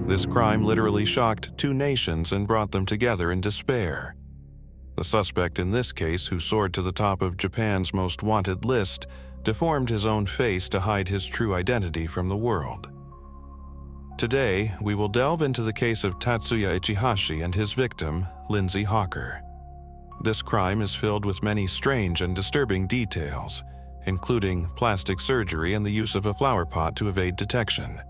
This crime literally shocked two nations and brought them together in despair. The suspect in this case, who soared to the top of Japan's most wanted list, deformed his own face to hide his true identity from the world. Today, we will delve into the case of Tatsuya Ichihashi and his victim, Lindsay Hawker. This crime is filled with many strange and disturbing details, including plastic surgery and the use of a flower pot to evade detection.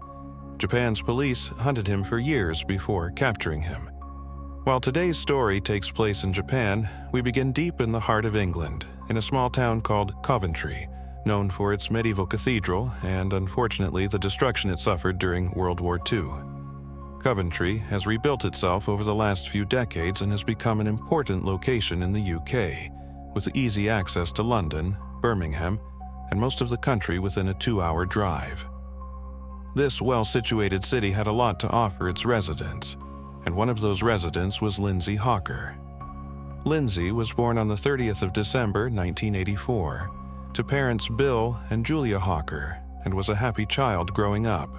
Japan's police hunted him for years before capturing him. While today's story takes place in Japan, we begin deep in the heart of England, in a small town called Coventry, known for its medieval cathedral and, unfortunately, the destruction it suffered during World War II. Coventry has rebuilt itself over the last few decades and has become an important location in the UK, with easy access to London, Birmingham, and most of the country within a 2-hour drive. This well-situated city had a lot to offer its residents, and one of those residents was Lindsay Hawker. Lindsay was born on the 30th of December, 1984, to parents Bill and Julia Hawker, and was a happy child growing up.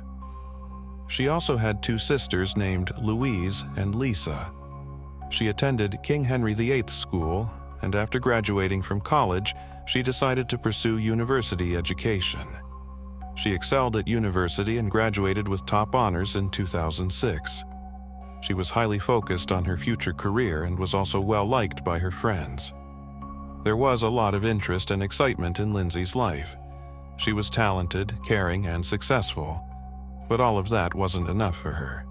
She also had two sisters named Louise and Lisa. She attended King Henry VIII School, and after graduating from college, she decided to pursue university education. She excelled at university and graduated with top honors in 2006. She was highly focused on her future career and was also well-liked by her friends. There was a lot of interest and excitement in Lindsay's life. She was talented, caring, and successful, but all of that wasn't enough for her.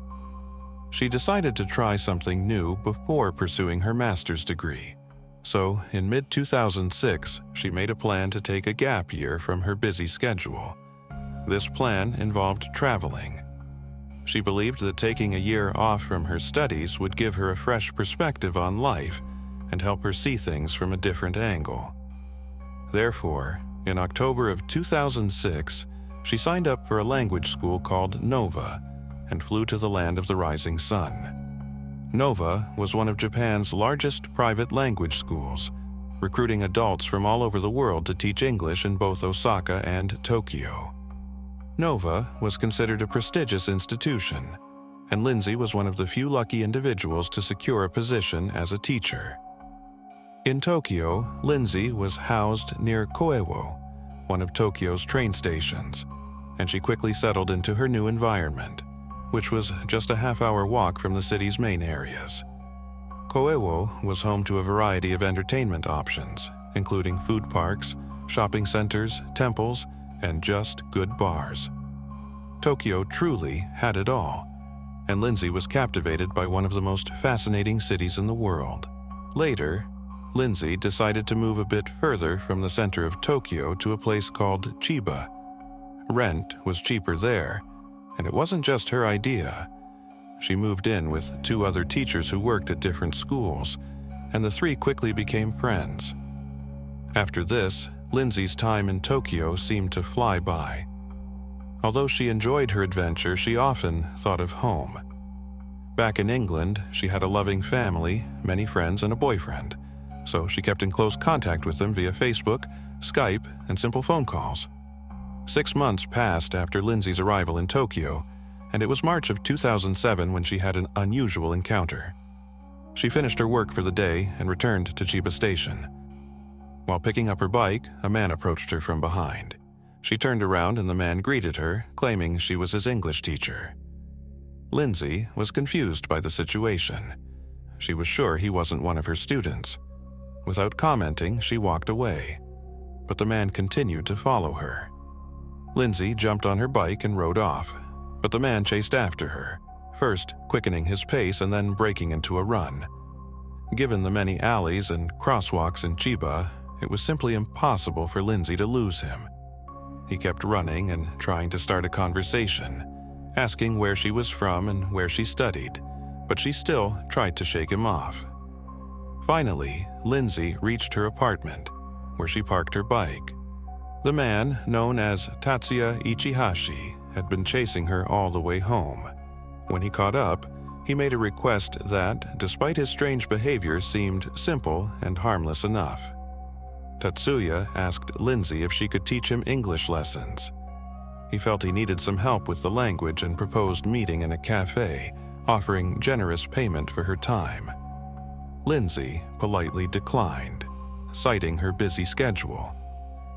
She decided to try something new before pursuing her master's degree. So, in mid-2006, she made a plan to take a gap year from her busy schedule. This plan involved traveling. She believed that taking a year off from her studies would give her a fresh perspective on life and help her see things from a different angle. Therefore, in October of 2006, she signed up for a language school called Nova and flew to the land of the rising sun. Nova was one of Japan's largest private language schools, recruiting adults from all over the world to teach English in both Osaka and Tokyo. Nova was considered a prestigious institution, and Lindsay was one of the few lucky individuals to secure a position as a teacher. In Tokyo, Lindsay was housed near Koewo, one of Tokyo's train stations, and she quickly settled into her new environment, which was just a half-hour walk from the city's main areas. Koewo was home to a variety of entertainment options, including food parks, shopping centers, temples, and just good bars. Tokyo truly had it all, and Lindsay was captivated by one of the most fascinating cities in the world. Later, Lindsay decided to move a bit further from the center of Tokyo to a place called Chiba. Rent was cheaper there, and it wasn't just her idea. She moved in with two other teachers who worked at different schools, and the three quickly became friends. After this, Lindsay's time in Tokyo seemed to fly by. Although she enjoyed her adventure, she often thought of home. Back in England, she had a loving family, many friends, and a boyfriend, so she kept in close contact with them via Facebook, Skype, and simple phone calls. 6 months passed after Lindsay's arrival in Tokyo, and it was March of 2007 when she had an unusual encounter. She finished her work for the day and returned to Chiba Station. While picking up her bike, a man approached her from behind. She turned around and the man greeted her, claiming she was his English teacher. Lindsay was confused by the situation. She was sure he wasn't one of her students. Without commenting, she walked away, but the man continued to follow her. Lindsay jumped on her bike and rode off, but the man chased after her, first quickening his pace and then breaking into a run. Given the many alleys and crosswalks in Chiba, it was simply impossible for Lindsay to lose him. He kept running and trying to start a conversation, asking where she was from and where she studied, but she still tried to shake him off. Finally, Lindsay reached her apartment, where she parked her bike. The man, known as Tatsuya Ichihashi, had been chasing her all the way home. When he caught up, he made a request that, despite his strange behavior, seemed simple and harmless enough. Tatsuya asked Lindsay if she could teach him English lessons. He felt he needed some help with the language and proposed meeting in a cafe, offering generous payment for her time. Lindsay politely declined, citing her busy schedule.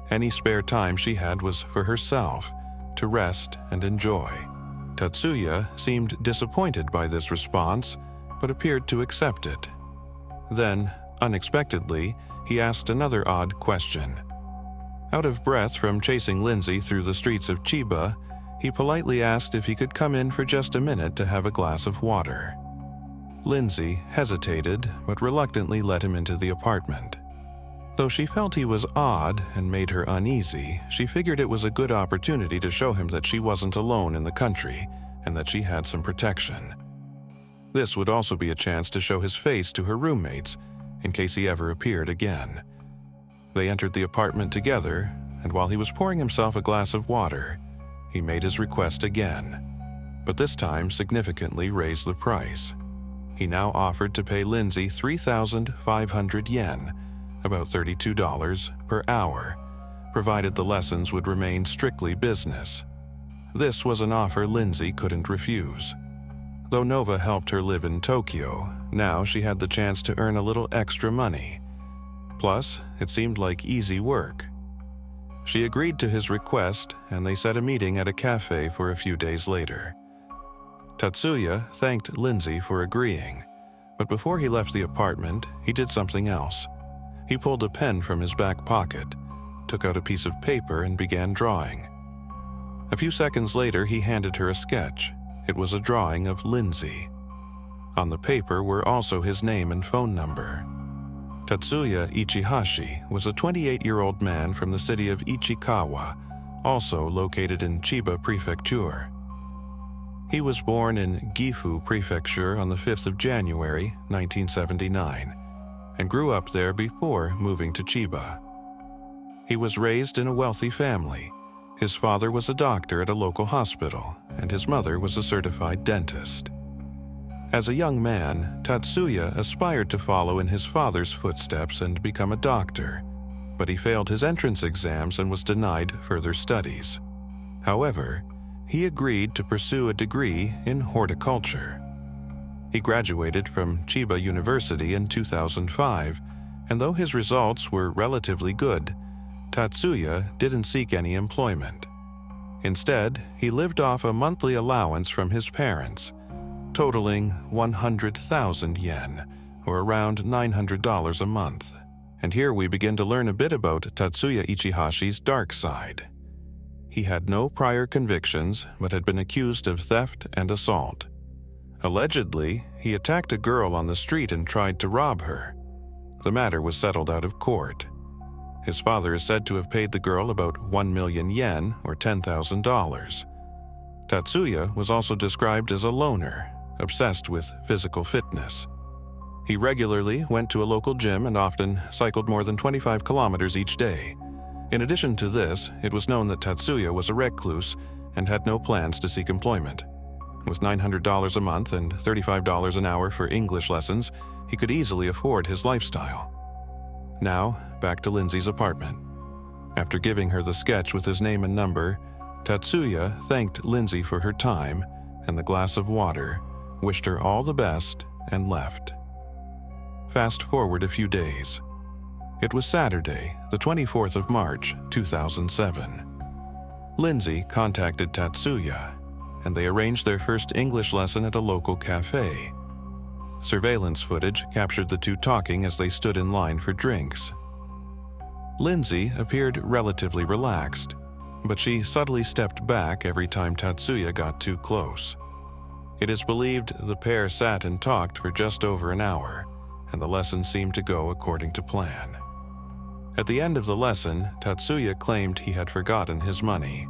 Any spare time she had was for herself, to rest and enjoy. Tatsuya seemed disappointed by this response, but appeared to accept it. Then, unexpectedly, he asked another odd question. Out of breath from chasing Lindsay through the streets of Chiba, he politely asked if he could come in for just a minute to have a glass of water. Lindsay hesitated, but reluctantly let him into the apartment. Though she felt he was odd and made her uneasy, she figured it was a good opportunity to show him that she wasn't alone in the country and that she had some protection. This would also be a chance to show his face to her roommates in case he ever appeared again. They entered the apartment together, and while he was pouring himself a glass of water, he made his request again, but this time significantly raised the price. He now offered to pay Lindsay 3,500 yen, about $32 per hour, provided the lessons would remain strictly business. This was an offer Lindsay couldn't refuse. Though Nova helped her live in Tokyo, now she had the chance to earn a little extra money. Plus, it seemed like easy work. She agreed to his request, and they set a meeting at a cafe for a few days later. Tatsuya thanked Lindsay for agreeing, but before he left the apartment, he did something else. He pulled a pen from his back pocket, took out a piece of paper, and began drawing. A few seconds later, he handed her a sketch. It was a drawing of Lindsay. On the paper were also his name and phone number. Tatsuya Ichihashi was a 28-year-old man from the city of Ichikawa, also located in Chiba Prefecture. He was born in Gifu Prefecture on the 5th of January, 1979, and grew up there before moving to Chiba. He was raised in a wealthy family. His father was a doctor at a local hospital, and his mother was a certified dentist. As a young man, Tatsuya aspired to follow in his father's footsteps and become a doctor, but he failed his entrance exams and was denied further studies. However, he agreed to pursue a degree in horticulture. He graduated from Chiba University in 2005, and though his results were relatively good, Tatsuya didn't seek any employment. Instead, he lived off a monthly allowance from his parents, totaling 100,000 yen, or around $900 a month. And here we begin to learn a bit about Tatsuya Ichihashi's dark side. He had no prior convictions, but had been accused of theft and assault. Allegedly, he attacked a girl on the street and tried to rob her. The matter was settled out of court. His father is said to have paid the girl about 1 million yen, or $10,000. Tatsuya was also described as a loner, obsessed with physical fitness. He regularly went to a local gym and often cycled more than 25 kilometers each day. In addition to this, it was known that Tatsuya was a recluse and had no plans to seek employment. With $900 a month and $35 an hour for English lessons, he could easily afford his lifestyle. Now, back to Lindsay's apartment. After giving her the sketch with his name and number, Tatsuya thanked Lindsay for her time and the glass of water, wished her all the best, and left. Fast forward a few days. It was Saturday, the 24th of March, 2007. Lindsay contacted Tatsuya, and they arranged their first English lesson at a local cafe. Surveillance footage captured the two talking as they stood in line for drinks. Lindsay appeared relatively relaxed, but she subtly stepped back every time Tatsuya got too close. It is believed the pair sat and talked for just over an hour, and the lesson seemed to go according to plan. At the end of the lesson, Tatsuya claimed he had forgotten his money.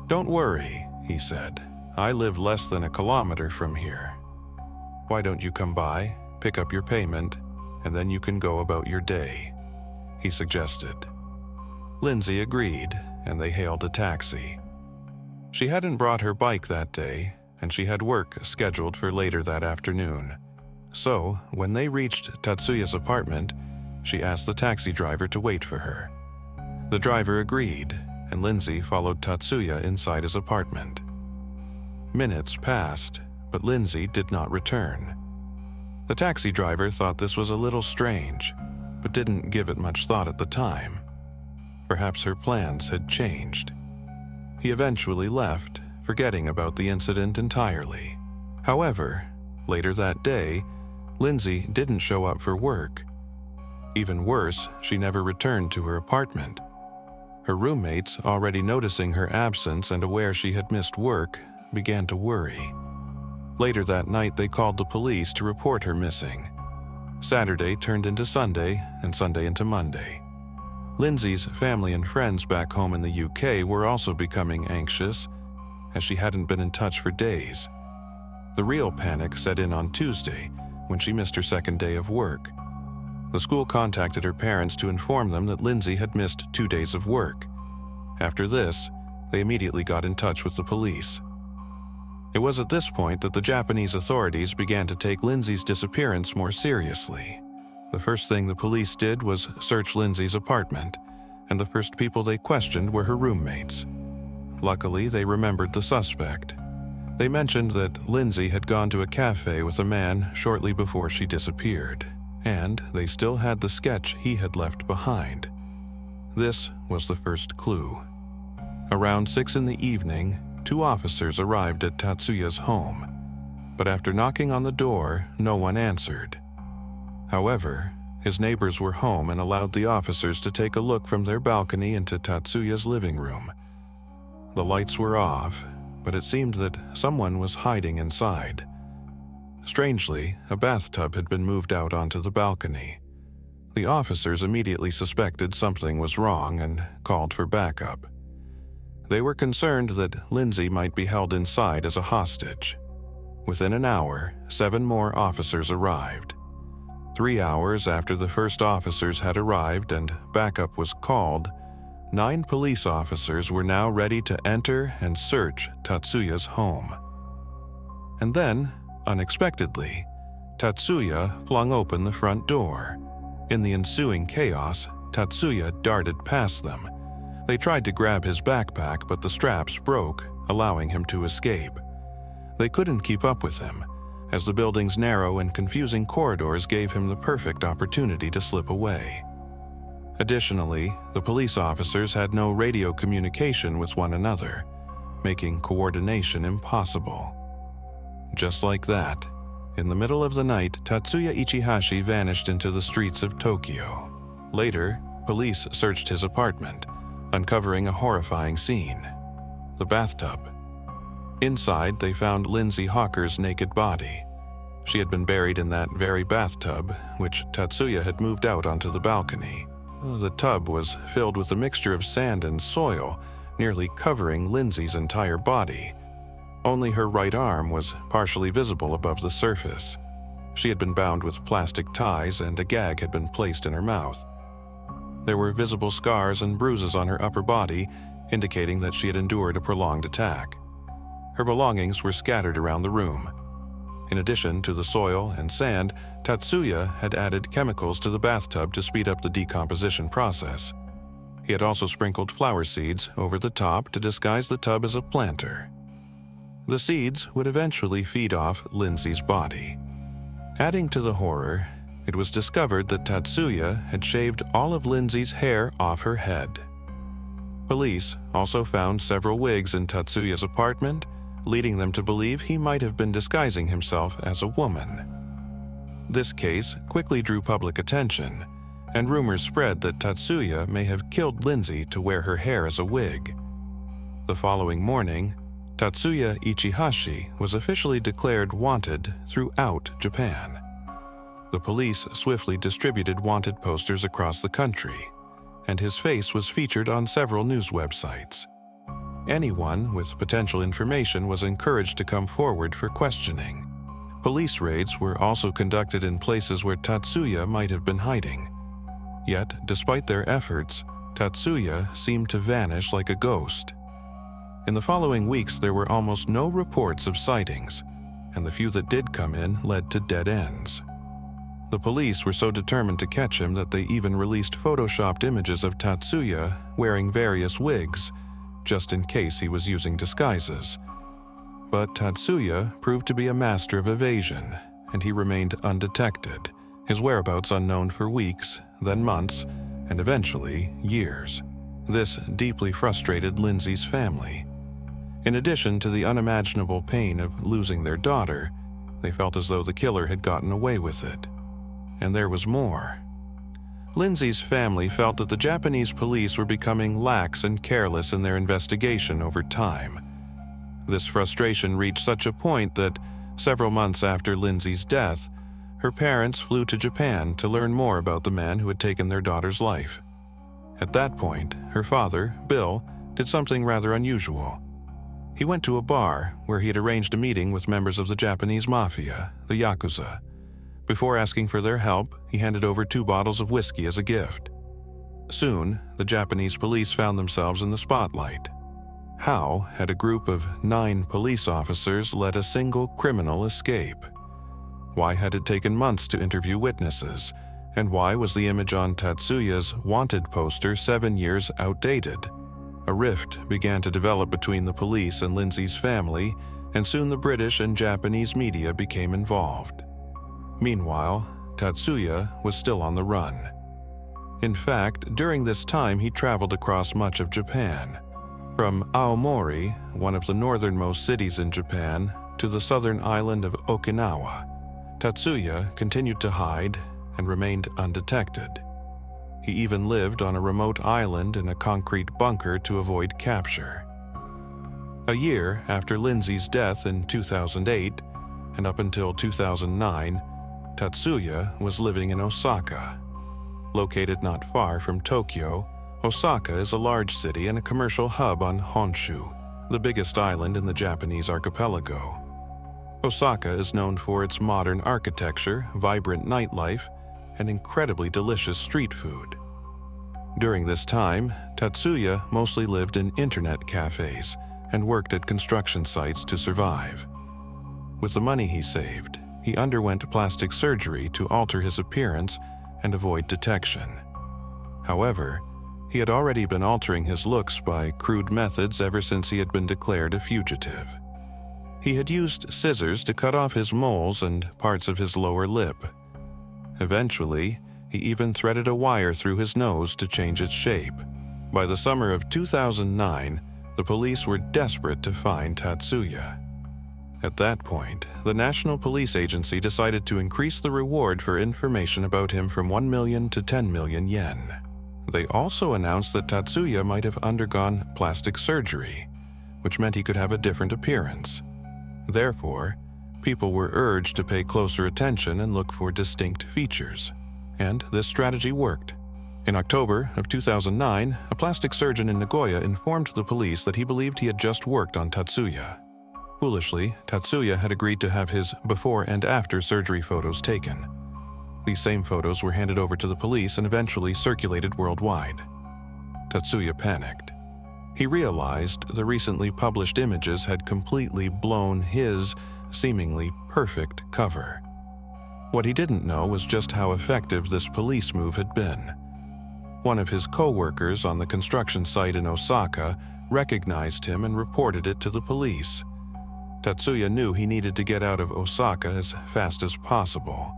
"Don't worry," he said. "I live less than a kilometer from here. Why don't you come by, pick up your payment, and then you can go about your day," he suggested. Lindsay agreed, and they hailed a taxi. She hadn't brought her bike that day, and she had work scheduled for later that afternoon. So, when they reached Tatsuya's apartment, she asked the taxi driver to wait for her. The driver agreed, and Lindsay followed Tatsuya inside his apartment. Minutes passed, but Lindsay did not return. The taxi driver thought this was a little strange, but didn't give it much thought at the time. Perhaps her plans had changed. He eventually left, forgetting about the incident entirely. However, later that day, Lindsay didn't show up for work. Even worse, she never returned to her apartment. Her roommates, already noticing her absence and aware she had missed work, began to worry. Later that night, they called the police to report her missing. Saturday turned into Sunday, and Sunday into Monday. Lindsay's family and friends back home in the UK were also becoming anxious, as she hadn't been in touch for days. The real panic set in on Tuesday, when she missed her second day of work. The school contacted her parents to inform them that Lindsay had missed 2 days of work. After this, they immediately got in touch with the police. It was at this point that the Japanese authorities began to take Lindsay's disappearance more seriously. The first thing the police did was search Lindsay's apartment, and the first people they questioned were her roommates. Luckily, they remembered the suspect. They mentioned that Lindsay had gone to a cafe with a man shortly before she disappeared, and they still had the sketch he had left behind. This was the first clue. Around 6 in the evening, 2 officers arrived at Tatsuya's home, but after knocking on the door, no one answered. However, his neighbors were home and allowed the officers to take a look from their balcony into Tatsuya's living room. The lights were off, but it seemed that someone was hiding inside. Strangely, a bathtub had been moved out onto the balcony. The officers immediately suspected something was wrong and called for backup. They were concerned that Lindsay might be held inside as a hostage. Within an hour, 7 more officers arrived. 3 hours after the first officers had arrived and backup was called, 9 police officers were now ready to enter and search Tatsuya's home. And then, unexpectedly, Tatsuya flung open the front door. In the ensuing chaos, Tatsuya darted past them. They tried to grab his backpack, but the straps broke, allowing him to escape. They couldn't keep up with him, as the building's narrow and confusing corridors gave him the perfect opportunity to slip away. Additionally, the police officers had no radio communication with one another, making coordination impossible. Just like that, in the middle of the night, Tatsuya Ichihashi vanished into the streets of Tokyo. Later, police searched his apartment, uncovering a horrifying scene: the bathtub. Inside, they found Lindsay Hawker's naked body. She had been buried in that very bathtub, which Tatsuya had moved out onto the balcony. The tub was filled with a mixture of sand and soil, nearly covering Lindsay's entire body. Only her right arm was partially visible above the surface. She had been bound with plastic ties, and a gag had been placed in her mouth. There were visible scars and bruises on her upper body, indicating that she had endured a prolonged attack. Her belongings were scattered around the room. In addition to the soil and sand, Tatsuya had added chemicals to the bathtub to speed up the decomposition process. He had also sprinkled flower seeds over the top to disguise the tub as a planter. The seeds would eventually feed off Lindsay's body. Adding to the horror, it was discovered that Tatsuya had shaved all of Lindsay's hair off her head. Police also found several wigs in Tatsuya's apartment, leading them to believe he might have been disguising himself as a woman. This case quickly drew public attention, and rumors spread that Tatsuya may have killed Lindsay to wear her hair as a wig. The following morning, Tatsuya Ichihashi was officially declared wanted throughout Japan. The police swiftly distributed wanted posters across the country, and his face was featured on several news websites. Anyone with potential information was encouraged to come forward for questioning. Police raids were also conducted in places where Tatsuya might have been hiding. Yet, despite their efforts, Tatsuya seemed to vanish like a ghost. In the following weeks, there were almost no reports of sightings, and the few that did come in led to dead ends. The police were so determined to catch him that they even released photoshopped images of Tatsuya wearing various wigs, just in case he was using disguises. But Tatsuya proved to be a master of evasion, and he remained undetected, his whereabouts unknown for weeks, then months, and eventually years. This deeply frustrated Lindsay's family. In addition to the unimaginable pain of losing their daughter, they felt as though the killer had gotten away with it. And there was more. Lindsay's family felt that the Japanese police were becoming lax and careless in their investigation over time. This frustration reached such a point that, several months after Lindsay's death, her parents flew to Japan to learn more about the man who had taken their daughter's life. At that point, her father, Bill, did something rather unusual. He went to a bar where he had arranged a meeting with members of the Japanese mafia, the Yakuza. Before asking for their help, he handed over 2 bottles of whiskey as a gift. Soon, the Japanese police found themselves in the spotlight. How had a group of 9 police officers let a single criminal escape? Why had it taken months to interview witnesses? And why was the image on Tatsuya's wanted poster 7 years outdated? A rift began to develop between the police and Lindsay's family, and soon the British and Japanese media became involved. Meanwhile, Tatsuya was still on the run. In fact, during this time he traveled across much of Japan. From Aomori, one of the northernmost cities in Japan, to the southern island of Okinawa, Tatsuya continued to hide and remained undetected. He even lived on a remote island in a concrete bunker to avoid capture. A year after Lindsay's death in 2008, and up until 2009, Tatsuya was living in Osaka. Located not far from Tokyo, Osaka is a large city and a commercial hub on Honshu, the biggest island in the Japanese archipelago. Osaka is known for its modern architecture, vibrant nightlife, and incredibly delicious street food. During this time, Tatsuya mostly lived in internet cafes and worked at construction sites to survive. With the money he saved, he underwent plastic surgery to alter his appearance and avoid detection. However, he had already been altering his looks by crude methods ever since he had been declared a fugitive. He had used scissors to cut off his moles and parts of his lower lip. Eventually, he even threaded a wire through his nose to change its shape. By the summer of 2009, the police were desperate to find Tatsuya. At that point, the National Police Agency decided to increase the reward for information about him from 1 million to 10 million yen. They also announced that Tatsuya might have undergone plastic surgery, which meant he could have a different appearance. Therefore, people were urged to pay closer attention and look for distinct features. And this strategy worked. In October of 2009, a plastic surgeon in Nagoya informed the police that he believed he had just worked on Tatsuya. Foolishly, Tatsuya had agreed to have his before and after surgery photos taken. These same photos were handed over to the police and eventually circulated worldwide. Tatsuya panicked. He realized the recently published images had completely blown his seemingly perfect cover. What he didn't know was just how effective this police move had been. One of his co-workers on the construction site in Osaka recognized him and reported it to the police. Tatsuya knew he needed to get out of Osaka as fast as possible.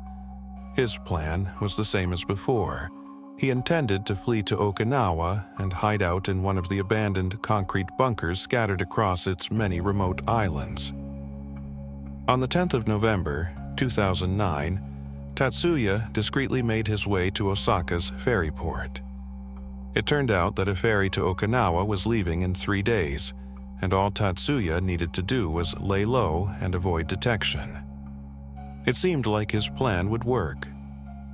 His plan was the same as before. He intended to flee to Okinawa and hide out in one of the abandoned concrete bunkers scattered across its many remote islands. On the 10th of November, 2009, Tatsuya discreetly made his way to Osaka's ferry port. It turned out that a ferry to Okinawa was leaving in 3 days, and all Tatsuya needed to do was lay low and avoid detection. It seemed like his plan would work.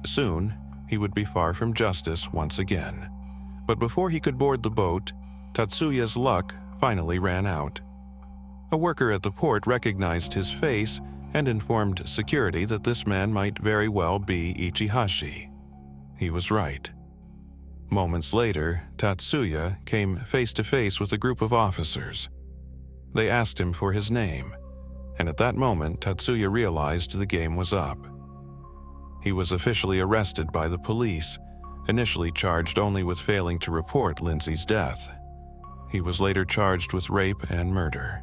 Soon, he would be far from justice once again. But before he could board the boat, Tatsuya's luck finally ran out. A worker at the port recognized his face and informed security that this man might very well be Ichihashi. He was right. Moments later, Tatsuya came face to face with a group of officers. They asked him for his name, and at that moment Tatsuya realized the game was up. He was officially arrested by the police, initially charged only with failing to report Lindsay's death. He was later charged with rape and murder.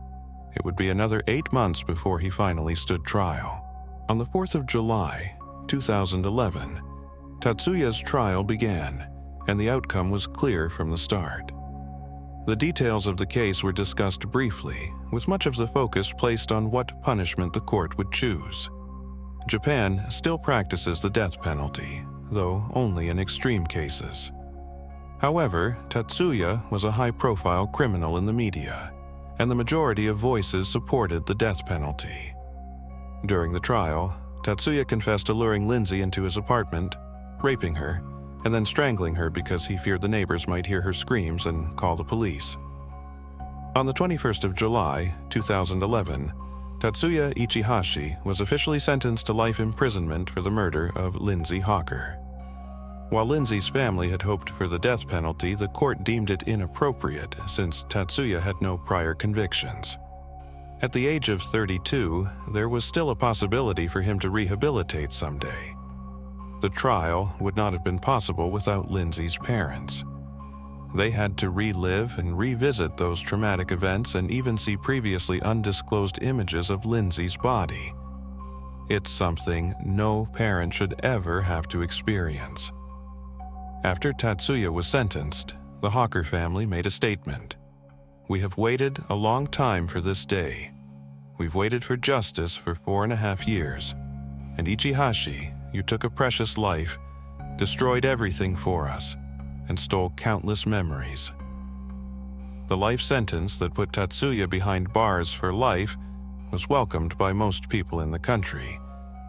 It would be another 8 months before he finally stood trial. On the 4th of July, 2011, Tatsuya's trial began, and the outcome was clear from the start. The details of the case were discussed briefly, with much of the focus placed on what punishment the court would choose. Japan still practices the death penalty, though only in extreme cases. However, Tatsuya was a high-profile criminal in the media, and the majority of voices supported the death penalty. During the trial, Tatsuya confessed to luring Lindsay into his apartment, raping her, and then strangling her because he feared the neighbors might hear her screams and call the police. On the 21st of July, 2011, Tatsuya Ichihashi was officially sentenced to life imprisonment for the murder of Lindsay Hawker. While Lindsay's family had hoped for the death penalty, the court deemed it inappropriate since Tatsuya had no prior convictions. At the age of 32, there was still a possibility for him to rehabilitate someday. The trial would not have been possible without Lindsay's parents. They had to relive and revisit those traumatic events and even see previously undisclosed images of Lindsay's body. It's something no parent should ever have to experience. After Tatsuya was sentenced, the Hawker family made a statement. "We have waited a long time for this day. We've waited for justice for 4.5 years. And Ichihashi, you took a precious life, destroyed everything for us, and stole countless memories." The life sentence that put Tatsuya behind bars for life was welcomed by most people in the country,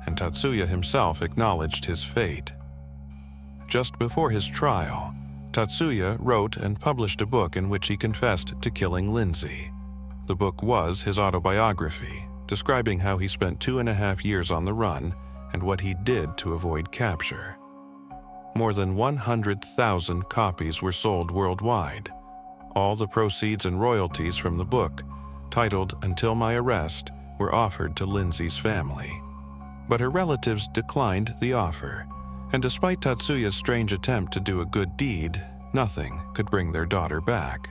and Tatsuya himself acknowledged his fate. Just before his trial, Tatsuya wrote and published a book in which he confessed to killing Lindsay. The book was his autobiography, describing how he spent 2.5 years on the run and what he did to avoid capture. More than 100,000 copies were sold worldwide. All the proceeds and royalties from the book, titled "Until My Arrest," were offered to Lindsay's family. But her relatives declined the offer, and despite Tatsuya's strange attempt to do a good deed, nothing could bring their daughter back.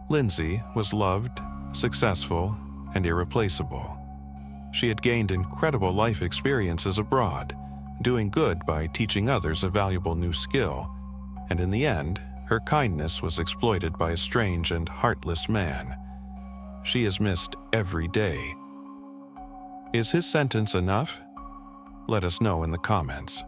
Lindsay was loved, successful, and irreplaceable. She had gained incredible life experiences abroad, doing good by teaching others a valuable new skill, and in the end, her kindness was exploited by a strange and heartless man. She is missed every day. Is his sentence enough? Let us know in the comments.